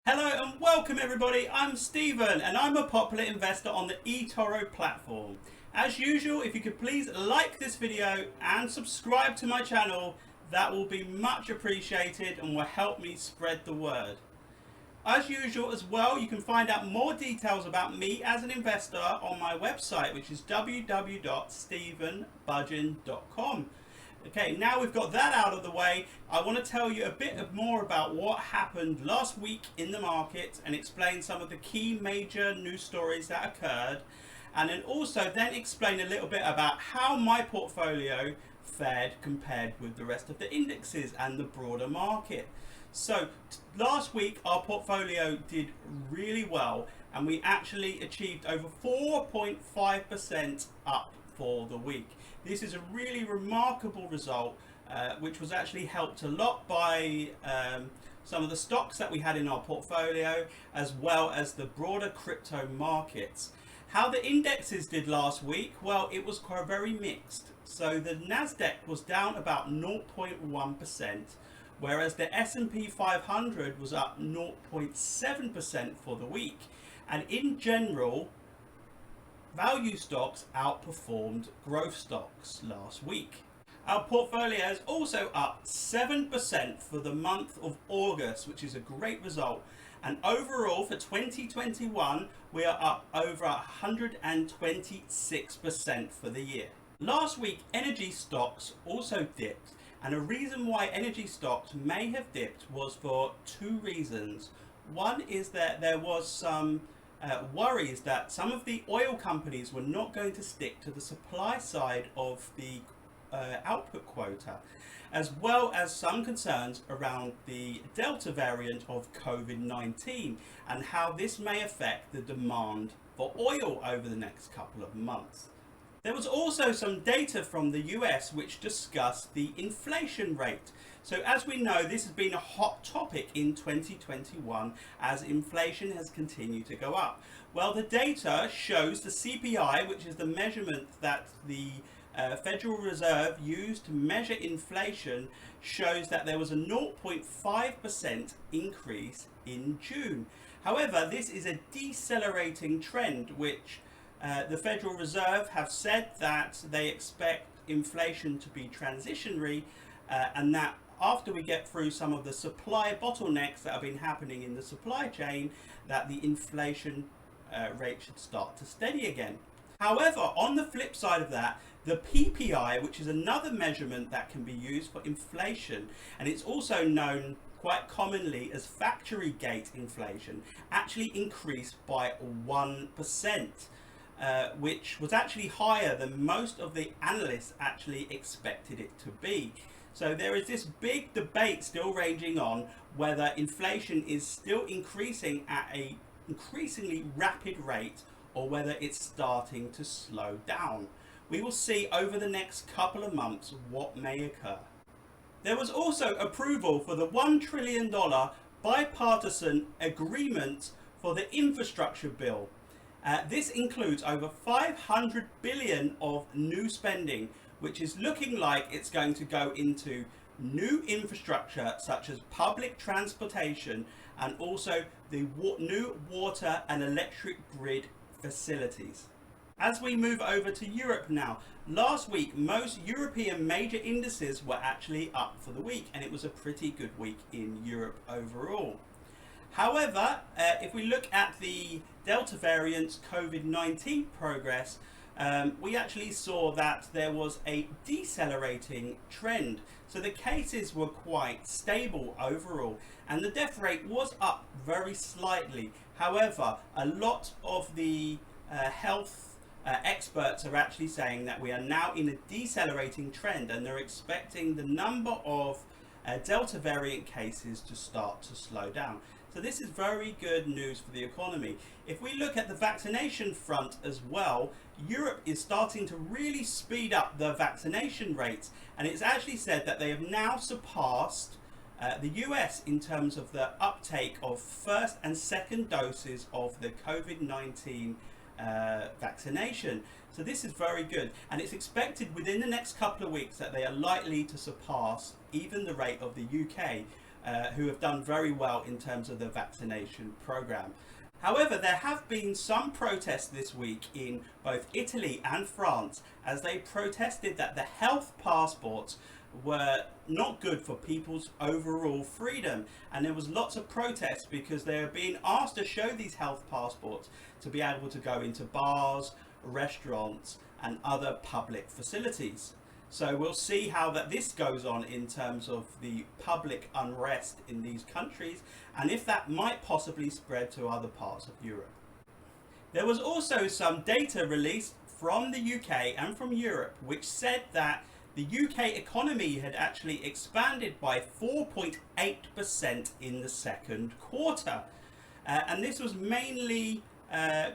Hello and welcome everybody, I'm Stephen and I'm a popular investor on the eToro platform. As usual, if you could please like this video and subscribe to my channel, that will be much appreciated and will help me spread the word. As usual as well, you can find out more details about me as an investor on my website, which is www.stephenbudgen.com. Okay, now we've got that out of the way, I want to tell you a bit more about what happened last week in the market and explain some of the key major news stories that occurred, and then also explain a little bit about how my portfolio fared compared with the rest of the indexes and the broader market. So last week our portfolio did really well and we actually achieved over 4.5% up for the week. This is a really remarkable result, which was actually helped a lot by some of the stocks that we had in our portfolio, as well as the broader crypto markets. How the indexes did last week? Well, it was quite very mixed. So the Nasdaq was down about 0.1%, whereas the S&P 500 was up 0.7% for the week. And in general, value stocks outperformed growth stocks last week. Our portfolio is also up 7% for the month of August, which is a great result. And overall for 2021, we are up over 126% for the year. Last week, energy stocks also dipped. And a reason why energy stocks may have dipped was for two reasons. One is that there was some worries that some of the oil companies were not going to stick to the supply side of the output quota, as well as some concerns around the Delta variant of COVID-19 and how this may affect the demand for oil over the next couple of months. There was also some data from the US which discussed the inflation rate. So as we know, this has been a hot topic in 2021 as inflation has continued to go up. Well, the data shows the CPI, which is the measurement that the Federal Reserve used to measure inflation, shows that there was a 0.5% increase in June. However, this is a decelerating trend, which the Federal Reserve have said that they expect inflation to be transitionary and that after we get through some of the supply bottlenecks that have been happening in the supply chain, that the inflation rate should start to steady again. However, on the flip side of that, the PPI, which is another measurement that can be used for inflation, and it's also known quite commonly as factory gate inflation, actually increased by 1%. Which was actually higher than most of the analysts actually expected it to be. So there is this big debate still raging on whether inflation is still increasing at a increasingly rapid rate or whether it's starting to slow down. We will see over the next couple of months what may occur. There was also approval for the $1 trillion bipartisan agreement for the infrastructure bill. This includes over 500 billion of new spending, which is looking like it's going to go into new infrastructure such as public transportation and also the new water and electric grid facilities. As we move over to Europe now, last week most European major indices were actually up for the week, and it was a pretty good week in Europe overall. However, if we look at the Delta variant COVID-19 progress, we actually saw that there was a decelerating trend. So the cases were quite stable overall, and the death rate was up very slightly. However, a lot of the health experts are actually saying that we are now in a decelerating trend, and they're expecting the number of Delta variant cases to start to slow down. So this is very good news for the economy. If we look at the vaccination front as well, Europe is starting to really speed up the vaccination rates, and it's actually said that they have now surpassed the US in terms of the uptake of first and second doses of the COVID-19 vaccination. So this is very good, and it's expected within the next couple of weeks that they are likely to surpass even the rate of the UK. who have done very well in terms of the vaccination program. However, there have been some protests this week in both Italy and France as they protested that the health passports were not good for people's overall freedom, and there was lots of protests because they were being asked to show these health passports to be able to go into bars, restaurants and other public facilities. So we'll see how this goes on in terms of the public unrest in these countries, and if that might possibly spread to other parts of Europe. There was also some data released from the UK and from Europe which said that the UK economy had actually expanded by 4.8% in the second quarter. And this was mainly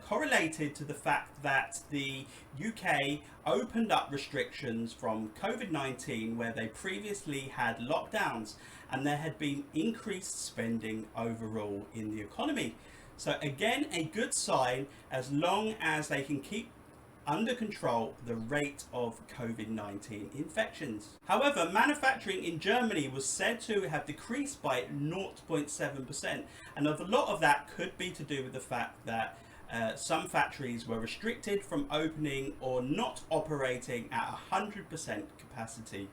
correlated to the fact that the UK opened up restrictions from COVID-19 where they previously had lockdowns, and there had been increased spending overall in the economy. So again, a good sign as long as they can keep under control the rate of COVID-19 infections. However, manufacturing in Germany was said to have decreased by 0.7%, and a lot of that could be to do with the fact that some factories were restricted from opening or not operating at 100% capacity,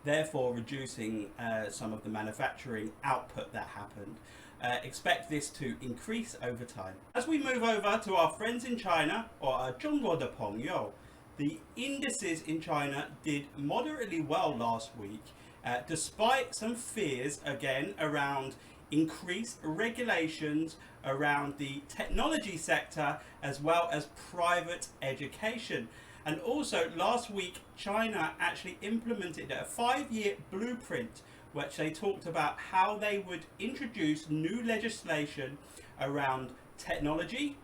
therefore reducing some of the manufacturing output that happened. Expect this to increase over time. As we move over to our friends in China, or 中国的朋友, the indices in China did moderately well last week, despite some fears again around increased regulations around the technology sector as well as private education. And also last week China actually implemented a 5-year blueprint which they talked about how they would introduce new legislation around technology,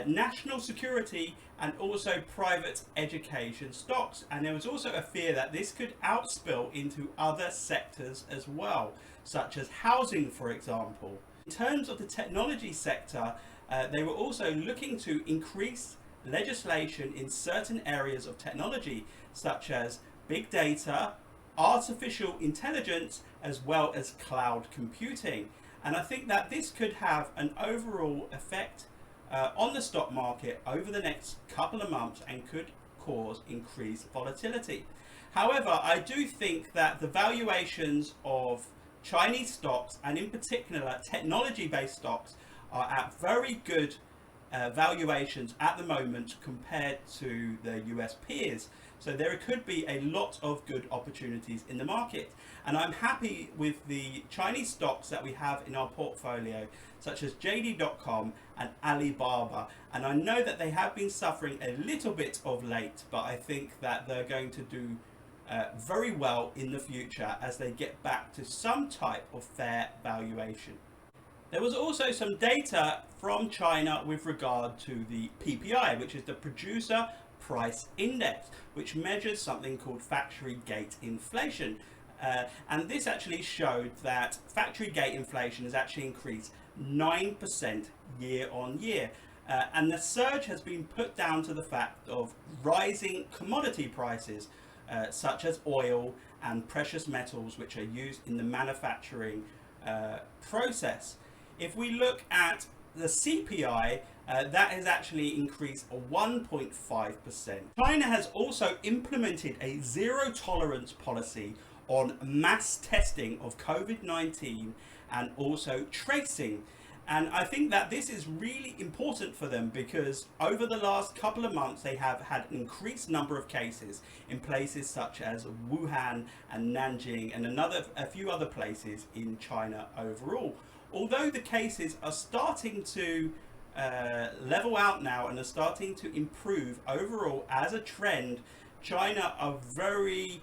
national security and also private education stocks. And there was also a fear that this could outspill into other sectors as well, such as housing, for example. In terms of the technology sector, they were also looking to increase legislation in certain areas of technology, such as big data, artificial intelligence, as well as cloud computing. And I think that this could have an overall effect on the stock market over the next couple of months and could cause increased volatility. However, I do think that the valuations of Chinese stocks, and in particular technology-based stocks, are at very good valuations at the moment compared to the US peers. So there could be a lot of good opportunities in the market. And I'm happy with the Chinese stocks that we have in our portfolio, such as JD.com and Alibaba. And I know that they have been suffering a little bit of late, but I think that they're going to do very well in the future as they get back to some type of fair valuation. There was also some data from China with regard to the PPI, which is the Producer Price Index, which measures something called factory gate inflation. And this actually showed that factory gate inflation has actually increased 9% year on year. And the surge has been put down to the fact of rising commodity prices, such as oil and precious metals, which are used in the manufacturing process. If we look at the CPI, that has actually increased 1.5%. China has also implemented a zero tolerance policy on mass testing of COVID-19 and also tracing. And I think that this is really important for them because over the last couple of months they have had an increased number of cases in places such as Wuhan and Nanjing and a few other places in China overall. Although the cases are starting to level out now and are starting to improve overall as a trend, China are very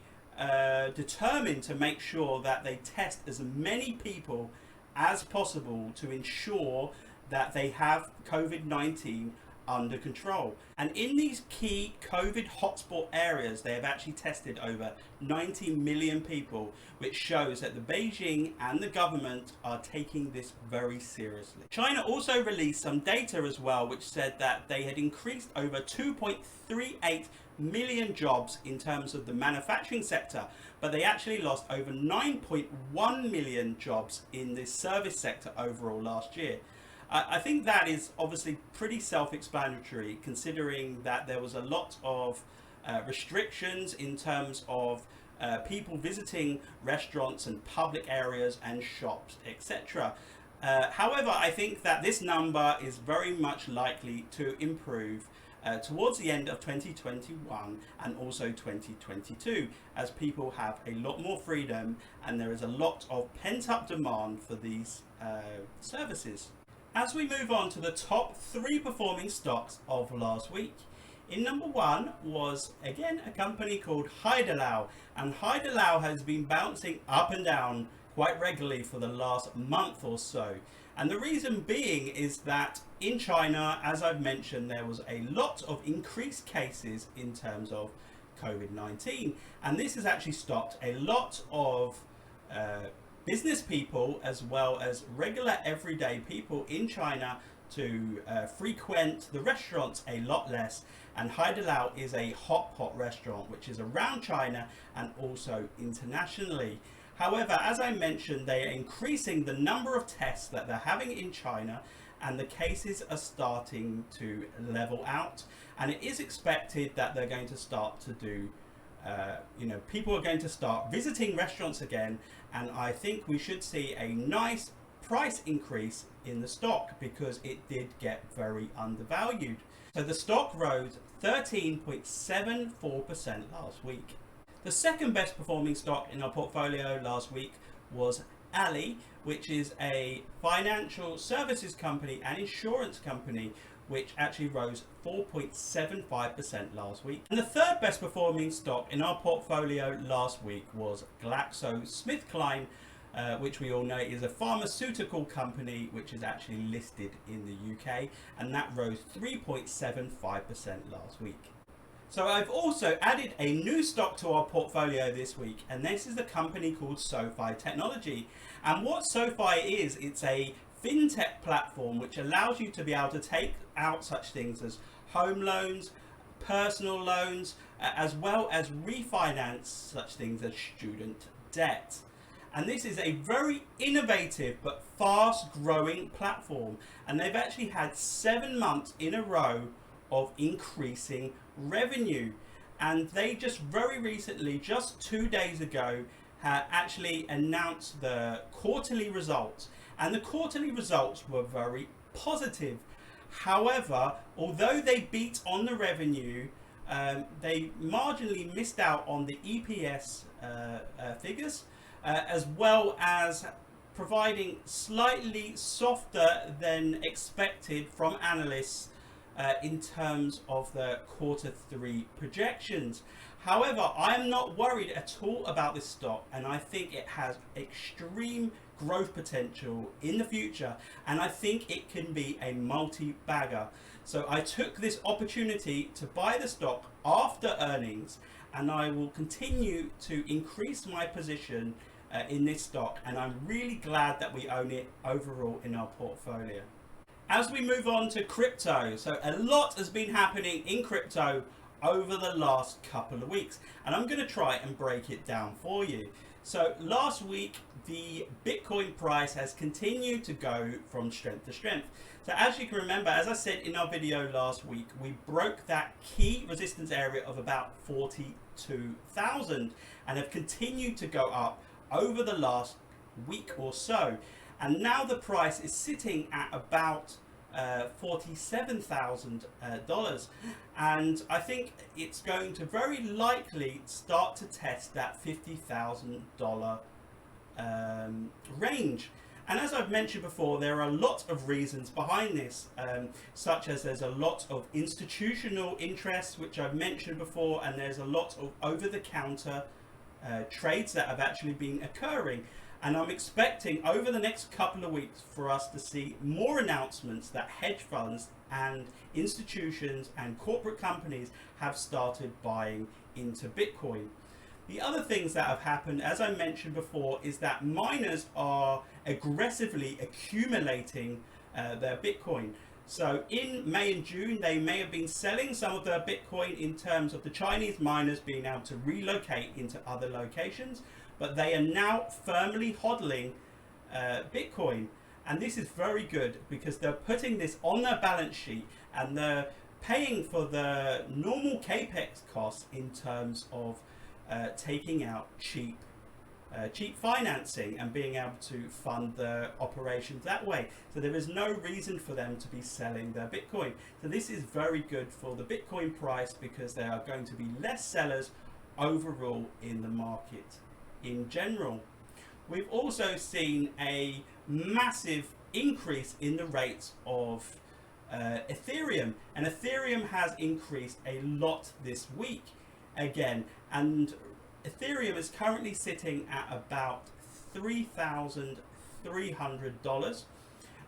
determined to make sure that they test as many people as possible to ensure that they have COVID-19 under control. And in these key COVID hotspot areas, they have actually tested over 90 million people, which shows that the Beijing and the government are taking this very seriously. China also released some data as well, which said that they had increased over 2.38 million jobs in terms of the manufacturing sector, but they actually lost over 9.1 million jobs in the service sector overall last year. I think that is obviously pretty self-explanatory, considering that there was a lot of restrictions in terms of people visiting restaurants and public areas and shops, etc. However, I think that this number is very much likely to improve towards the end of 2021 and also 2022, as people have a lot more freedom and there is a lot of pent-up demand for these services. As we move on to the top 3 performing stocks of last week, in number 1 was again a company called 𝗁𝗁𝗲, and 𝗁𝗁𝗲 has been bouncing up and down quite regularly for the last month or so. And the reason being is that in China, as I've mentioned, there was a lot of increased cases in terms of COVID-19, and this has actually stopped a lot of business people as well as regular everyday people in China to frequent the restaurants a lot less. And 𝗁𝗁𝗲 is a hot pot restaurant which is around China and also internationally. However, as I mentioned, they are increasing the number of tests that they're having in China, and the cases are starting to level out, and it is expected that they're going to start to do people are going to start visiting restaurants again, and I think we should see a nice price increase in the stock because it did get very undervalued. So the stock rose 13.74% last week. The second best performing stock in our portfolio last week was 𝗂𝗁𝗲, which is a financial services company and insurance company, which actually rose 4.75% last week. And the third best performing stock in our portfolio last week was 𝗁𝗶𝗀𝗀𝗃𝗀, which we all know is a pharmaceutical company which is actually listed in the UK, and that rose 3.75% last week. So I've also added a new stock to our portfolio this week, and this is a company called Sofi Technology. And what Sofi is, it's a fintech platform which allows you to be able to take out such things as home loans, personal loans, as well as refinance such things as student debt. And this is a very innovative but fast growing platform, and they've actually had 7 months in a row of increasing revenue. And they just very recently, just 2 days ago, actually announced the quarterly results, and the quarterly results were very positive. However, although they beat on the revenue, they marginally missed out on the EPS figures, as well as providing slightly softer than expected from analysts in terms of the Q3 projections. However, I am not worried at all about this stock, and I think it has extreme growth potential in the future, and I think it can be a multi-bagger. So I took this opportunity to buy the stock after earnings, and I will continue to increase my position in this stock, and I'm really glad that we own it overall in our portfolio. As we move on to crypto, so a lot has been happening in crypto over the last couple of weeks, and I'm going to try and break it down for you. So last week, the Bitcoin price has continued to go from strength to strength. So as you can remember, as I said in our video last week, we broke that key resistance area of about 42,000 and have continued to go up over the last week or so. And now the price is sitting at about $47,000, and I think it's going to very likely start to test that $50,000 range. And as I've mentioned before, there are a lot of reasons behind this, such as there's a lot of institutional interest, which I've mentioned before, and there's a lot of over-the-counter trades that have actually been occurring. And I'm expecting over the next couple of weeks for us to see more announcements that hedge funds and institutions and corporate companies have started buying into Bitcoin. The other things that have happened, as I mentioned before, is that miners are aggressively accumulating their Bitcoin. So in May and June, they may have been selling some of their Bitcoin in terms of the Chinese miners being able to relocate into other locations, but they are now firmly hodling Bitcoin. And this is very good because they're putting this on their balance sheet and they're paying for the normal capex costs in terms of taking out cheap financing and being able to fund their operations that way. So there is no reason for them to be selling their Bitcoin. So this is very good for the Bitcoin price because there are going to be less sellers overall in the market in general. We've also seen a massive increase in the rates of Ethereum, and Ethereum has increased a lot this week again, and Ethereum is currently sitting at about $3,300,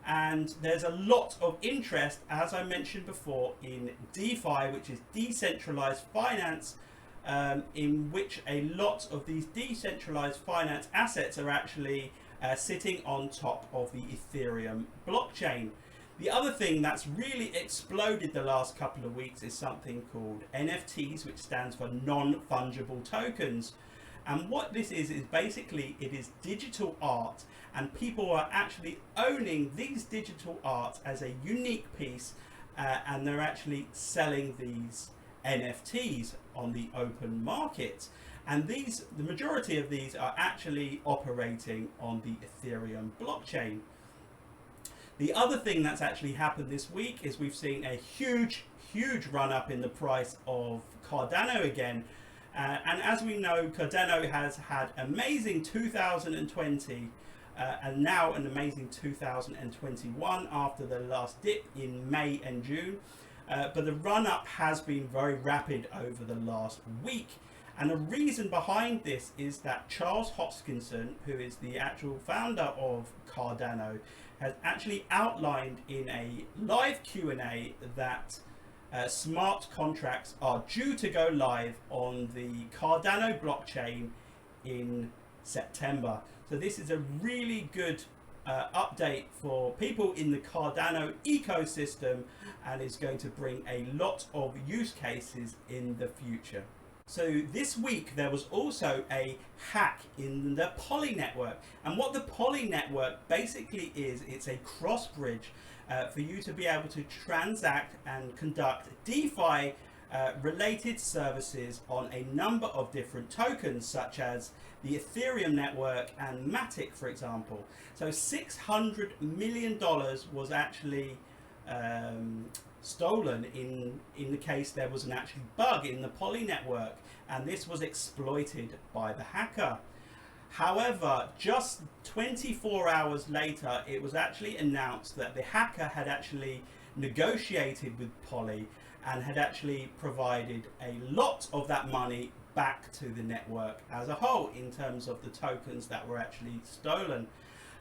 and there's a lot of interest, as I mentioned before, in DeFi, which is decentralized finance, in which a lot of these decentralized finance assets are actually sitting on top of the Ethereum blockchain. The other thing that's really exploded the last couple of weeks is something called NFTs, which stands for non-fungible tokens. And what this is basically, it is digital art, and people are actually owning these digital art as a unique piece, and they're actually selling these NFTs on the open market. And the majority of these are actually operating on the Ethereum blockchain. The other thing that's actually happened this week is we've seen a huge run up in the price of Cardano again. And as we know, Cardano has had amazing 2020 and now an amazing 2021 after the last dip in May and June. But the run up has been very rapid over the last week. And the reason behind this is that Charles Hoskinson, who is the actual founder of Cardano, has actually outlined in a live Q&A that smart contracts are due to go live on the Cardano blockchain in September. So this is a really good update for people in the Cardano ecosystem, and is going to bring a lot of use cases in the future. So this week there was also a hack in the Poly network, and what the Poly network basically is, it's a cross bridge for you to be able to transact and conduct DeFi related services on a number of different tokens, such as the Ethereum network and Matic, for example. So $600 million was actually stolen in the case there was an actual bug in the Poly network, and this was exploited by the hacker. However, just 24 hours later, it was actually announced that the hacker had actually negotiated with Poly and had actually provided a lot of that money back to the network as a whole in terms of the tokens that were actually stolen.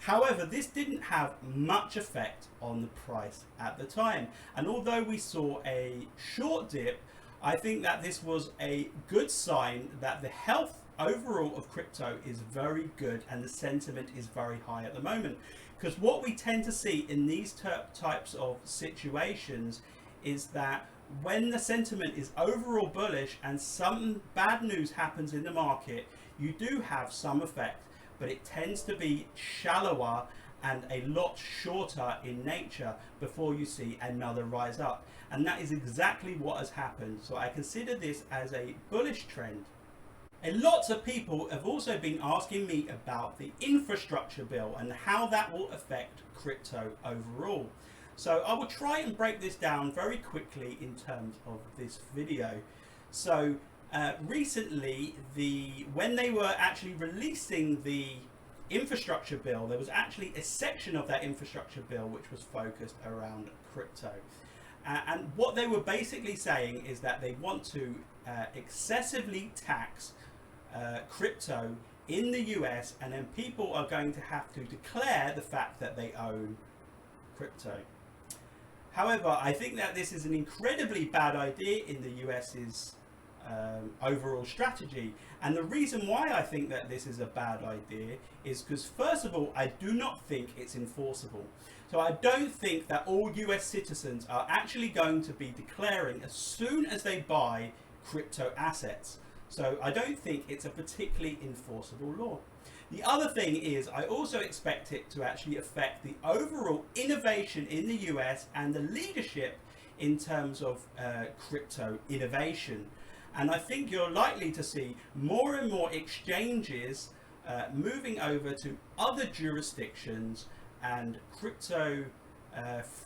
However, this didn't have much effect on the price at the time. And although we saw a short dip, I think that this was a good sign that the health overall of crypto is very good and the sentiment is very high at the moment. Because what we tend to see in these types of situations is that when the sentiment is overall bullish and some bad news happens in the market, you do have some effect, but it tends to be shallower and a lot shorter in nature before you see another rise up. And that is exactly what has happened. So I consider this as a bullish trend. A lot of people have also been asking me about the infrastructure bill and how that will affect crypto overall. So I will try and break this down very quickly in terms of this video. So recently, when they were actually releasing the infrastructure bill, there was actually a section of that infrastructure bill which was focused around crypto. And what they were basically saying is that they want to excessively tax crypto in the US, and then people are going to have to declare the fact that they own crypto. However, I think that this is an incredibly bad idea in the US's overall strategy, and the reason why I think that this is a bad idea is because, first of all, I do not think it's enforceable. So I don't think that all US citizens are actually going to be declaring as soon as they buy crypto assets. So I don't think it's a particularly enforceable law. The other thing is, I also expect it to actually affect the overall innovation in the US and the leadership in terms of crypto innovation. And I think you're likely to see more and more exchanges moving over to other jurisdictions and crypto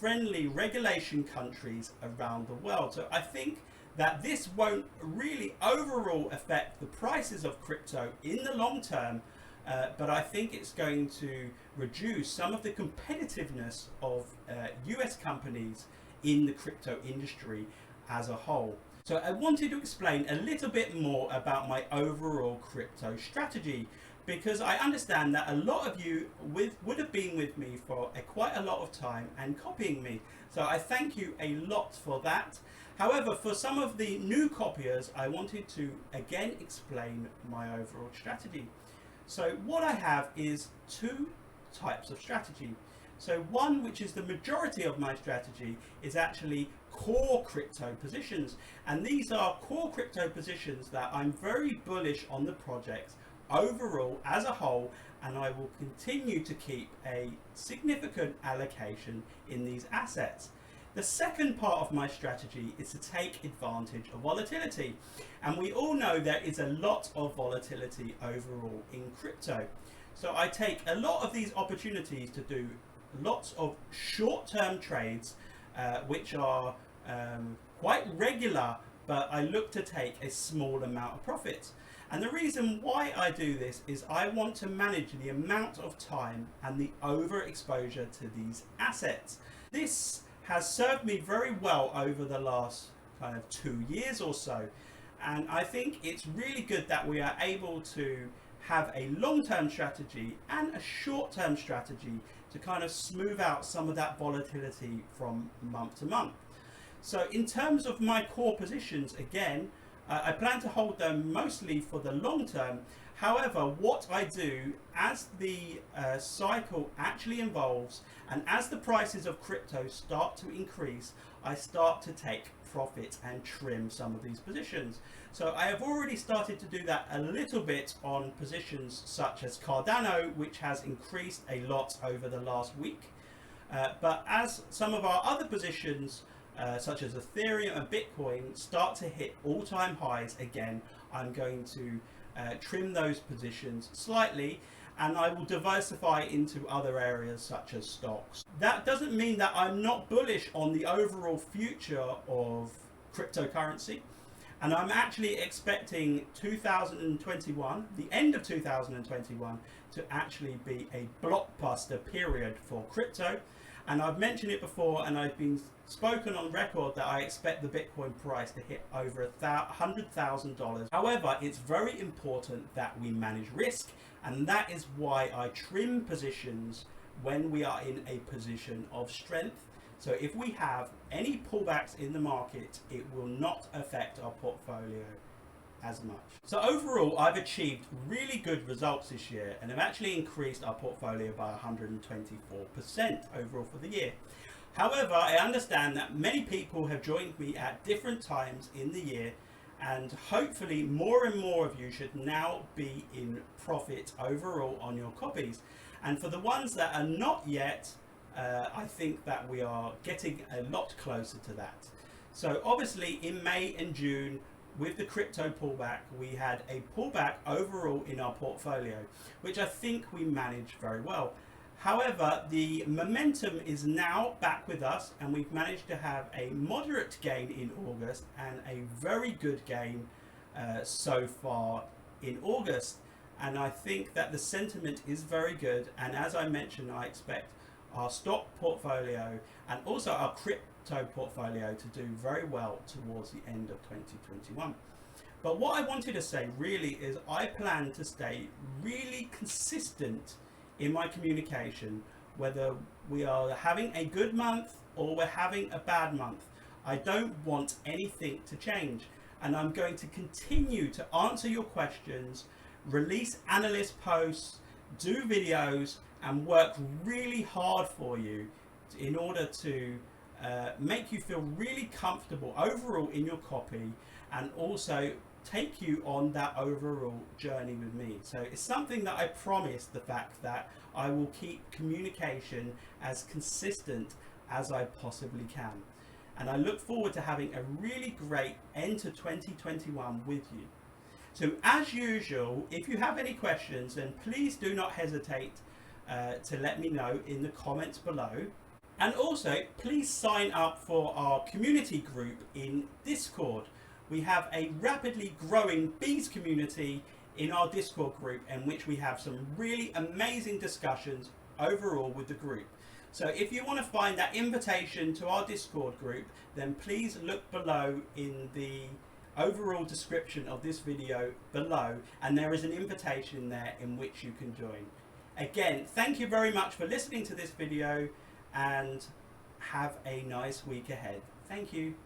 friendly regulation countries around the world. So I think that this won't really overall affect the prices of crypto in the long term, but I think it's going to reduce some of the competitiveness of US companies in the crypto industry as a whole. So I wanted to explain a little bit more about my overall crypto strategy, because I understand that a lot of you would have been with me for quite a lot of time and copying me. So I thank you a lot for that. However, for some of the new copyers, I wanted to again explain my overall strategy. So what I have is two types of strategy. So one, which is the majority of my strategy, is actually core crypto positions. And these are core crypto positions that I'm very bullish on the project overall as a whole, and I will continue to keep a significant allocation in these assets. The second part of my strategy is to take advantage of volatility. And we all know there is a lot of volatility overall in crypto. So I take a lot of these opportunities to do lots of short-term trades, which are quite regular, but I look to take a small amount of profits. And the reason why I do this is I want to manage the amount of time and the overexposure to these assets. This has served me very well over the last kind of 2 years or so. And I think it's really good that we are able to have a long-term strategy and a short-term strategy to kind of smooth out some of that volatility from month to month. So in terms of my core positions, again, I plan to hold them mostly for the long term. However, what I do as the cycle actually evolves and as the prices of crypto start to increase, I start to take profit and trim some of these positions. So I have already started to do that a little bit on positions such as Cardano, which has increased a lot over the last week. But as some of our other positions, such as Ethereum and Bitcoin, start to hit all-time highs again, I'm going to trim those positions slightly, and I will diversify into other areas such as stocks. That doesn't mean that I'm not bullish on the overall future of cryptocurrency, and I'm actually expecting 2021, the end of 2021, to actually be a blockbuster period for crypto. And I've mentioned it before, and I've been spoken on record that I expect the Bitcoin price to hit over $100,000. However, it's very important that we manage risk, and that is why I trim positions when we are in a position of strength. So if we have any pullbacks in the market, it will not affect our portfolio as much. So overall, I've achieved really good results this year, and have actually increased our portfolio by 124% overall for the year. However, I understand that many people have joined me at different times in the year, and hopefully more and more of you should now be in profit overall on your copies. And for the ones that are not yet, I think that we are getting a lot closer to that. So obviously in May and June, with the crypto pullback, we had a pullback overall in our portfolio, which I think we managed very well. However, the momentum is now back with us, and we've managed to have a moderate gain in August and a very good gain so far in August. And I think that the sentiment is very good. And as I mentioned, I expect our stock portfolio and also our crypto portfolio to do very well towards the end of 2021. But what I wanted to say really is I plan to stay really consistent in my communication, whether we are having a good month or we're having a bad month. I don't want anything to change, and I'm going to continue to answer your questions, release analyst posts, do videos, and work really hard for you in order to make you feel really comfortable overall in your copy, and also take you on that overall journey with me. So it's something that I promise, the fact that I will keep communication as consistent as I possibly can. And I look forward to having a really great end to 2021 with you. So as usual, if you have any questions, then please do not hesitate to let me know in the comments below. And also, please sign up for our community group in Discord. We have a rapidly growing bees community in our Discord group, in which we have some really amazing discussions overall with the group. So if you want to find that invitation to our Discord group, then please look below in the overall description of this video below, and there is an invitation there in which you can join. Again, thank you very much for listening to this video, and have a nice week ahead. Thank you.